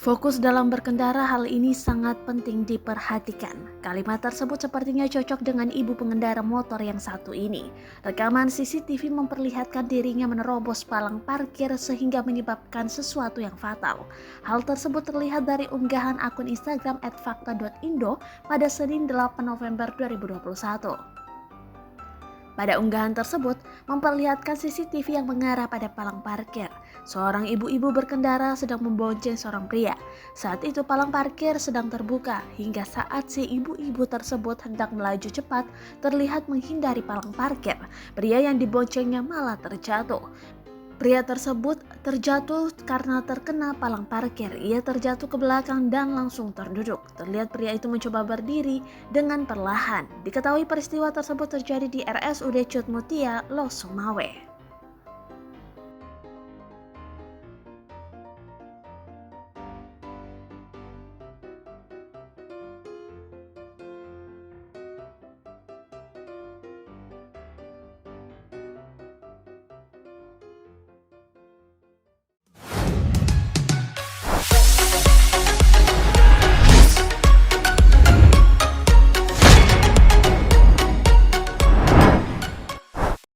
Fokus dalam berkendara, hal ini sangat penting diperhatikan. Kalimat tersebut sepertinya cocok dengan ibu pengendara motor yang satu ini. Rekaman CCTV memperlihatkan dirinya menerobos palang parkir sehingga menyebabkan sesuatu yang fatal. Hal tersebut terlihat dari unggahan akun Instagram @fakta.indo pada Senin 8 November 2021. Pada unggahan tersebut, memperlihatkan CCTV yang mengarah pada palang parkir. Seorang ibu-ibu berkendara sedang membonceng seorang pria. Saat itu palang parkir sedang terbuka, hingga saat si ibu-ibu tersebut hendak melaju cepat, terlihat menghindari palang parkir. Pria yang diboncengnya malah terjatuh. Pria tersebut terjatuh karena terkena palang parkir. Ia terjatuh ke belakang dan langsung terduduk. Terlihat pria itu mencoba berdiri dengan perlahan. Diketahui peristiwa tersebut terjadi di RSUD Cutmutia, Losumawe.